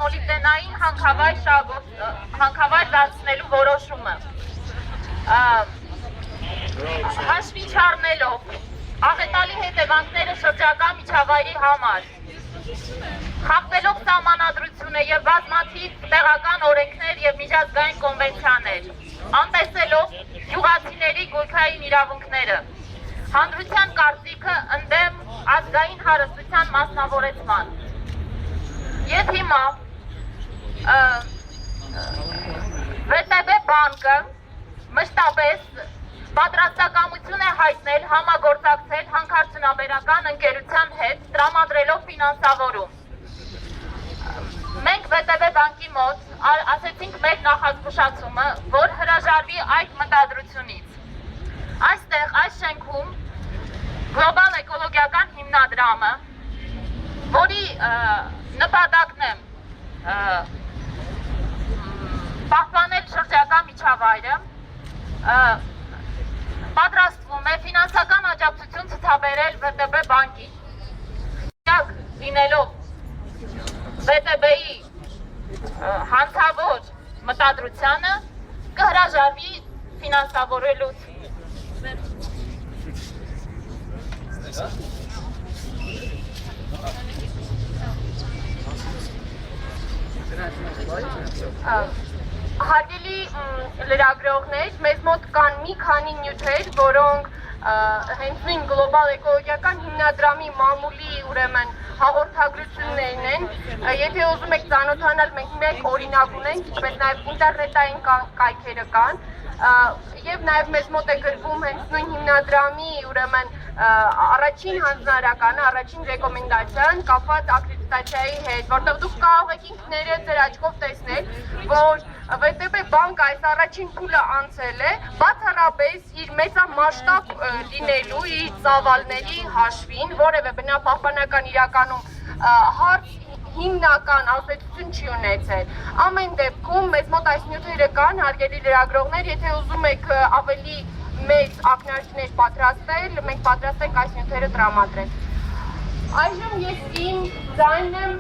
մոլիբդենային հանքավայր դարձնելու որոշումը։ Հաշվի չառնելով աղետալի հետևանքները շրջակա միջավայրի համար, խախտելով սահմանադրությունը եւ բազմաթիվ տեղական օրենքներ եւ միջազգային կոնվենցիաներ, անտեսելով գյուղացիների գույքային իրավունքները, հանրության կարծիքը ընդդեմ ազգային հարստության մասնավորեցման։ Եվ հիմա ՎՏԲ բանկը մշտապես պատրաստակամություն է հայտնել համագործակցել հանքարդյունաբերական ընկերության հետ, տրամադրելով ֆինանսավորում։ Մենք ՎՏԲ բանկի մոտ ասեցինք մեր նախազգուշացումը, որ հրաժարվի այդ մտադրությունից։ Այստեղ, այս շենքում գլոբալ էկոլոգիական հիմնադրամը, որի նպատակն է պահպանել շրջակա միջավայրը, պատրաստվում է ֆինանսական աջակցություն ցուցաբերել ՎՏԲ բանկին, լինելով ՎՏԲ-ի հանցավոր մտադրությանը կհրաժարվի ֆինանսավորելուց։ Հարգելի լրագրողներ, մեզ մոտ կան մի քանի նյութեր, որոնք հենց նույն գլոբալ էկոլոգիական հիմնադրամի մամուլի ուրեմն հաղորդագրություններն են։ Եթե ուզում եք ծանոթանալ, մենք մեկ օրինակ ունենք, ինչպես նաև ինտերնետային կայքերը կան, եւ նաև մեզ մոտ է գրվում հենց նույն հիմնադրամի ուրեմն առաջին հանձնարարականը, առաջին ռեկոմենդացիան կապված ակրեդիտացիայի հետ, որտեղ դուք կարող եք ինքներդ ձեր աչքով տեսնել, որ ՎՏԲ բանկը այս առաջին փուլը անցել է, բացառապես իր մեծամասշտաբ լինելու իր ծավալների հաշվին, որևէ բնապահպանական իրականում հարց հիմնական ազդեցություն չի ունեցել։ Ամեն դեպքում մեզ մոտ այս նյութերը կան, հարգելի լրագրողներ, եթե ուզում եք ավելի մեծ ակնարկներ պատրաստել, մենք պատրաստ ենք այս նյութերը տրամադրել։ Այժմ ես իմ ձայնն եմ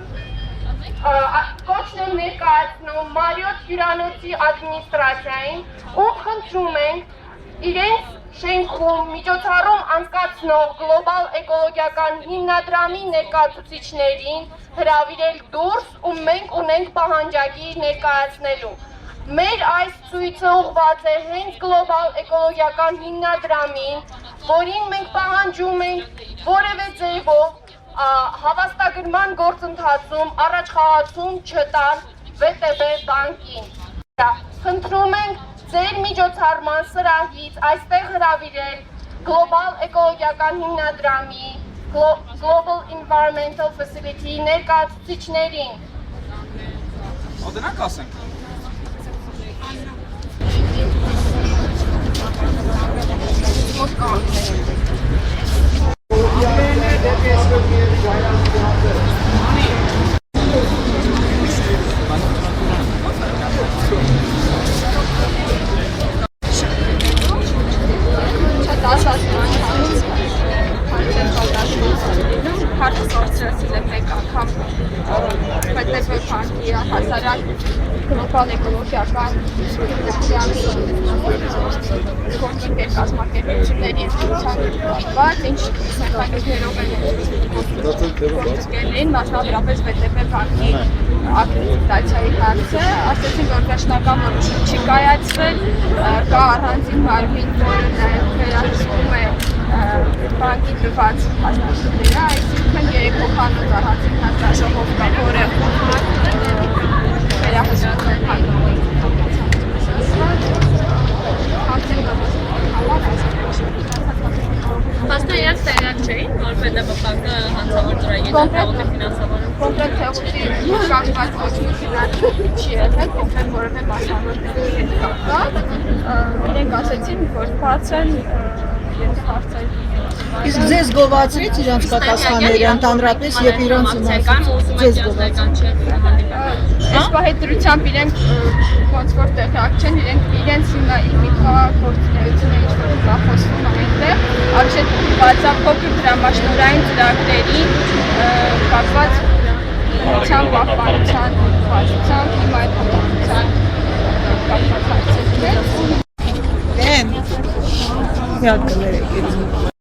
կոչն եմ ներկայացնում Մարիոթ հյուրանոցի ադմինիստրացիային ու խնդրում ենք իրենց շենքում միջոցառում անցկացնող գլոբալ էկոլոգիական հիմնադրամի ներկայացուցիչներին հրավիրել դուրս ու մենք ունենք պահանջագիր ներկայացնելու։ Մեր այս ցույցը ուղղված է հենց գլոբալ էկոլոգիական հիմնադրամին, որին մենք պահանջում ենք որևէ ձևով հավաստագրման գործընթացում առաջխաղացում չտալ ՎՏԲ բանկին։ Խնդրում ենք ձեր միջոցառման սրահից այստեղ հրավիրել գլոբալ էկոլոգիական հիմնադրամի Global Environmental Facility ներկայացուցիչներին։ Ո՞դենակ ասենք։ Գլոբալ էկոլոգիական հիմնադրամի գործընկեր կազմակերպությունների ընդունված, ինչ սահմաններով են գործընկերներին, մասնավորապես ՎՏԲ բանկի ակրեդիտացիայի հարցը, ասեցին, որ վերջնական որոշում չի կայացվել, կա առանձին մարմին, որը նաև վերահսկում է բանկի տված հաստատությունները, այսինքն երեքոխանոց առանձին հանձնաժողով կա, որը Հաստատ իրաց տեղյակ չէին, որ ՎՏԲ բանկը հանցավոր ծրագիր թեղուտի ֆինանսավորում։ Կոնկրետ թեղուտի կապված ոչ մի ֆինանսավորում չի եղել, կոնկրետ որևէ մասնավորների հետ կապված։ Իրենք ասեցին, որ բացեն իրենց հարցեր։ Իսկ ձեզ գովացրեց իրանց պատասխանները ընդհանրապես եւ իրանց ձեզ գովացրեց։ Այս պահետրությամբ իրենք ոնց որ տեղյակ չեն, իրենց հիմնական ինչ-որ նախոսվում այնտեղ, արժեք բացափոքր դրամաշնորհային ծրագրերի կապված բնության պահպանության մի հատ կներեք։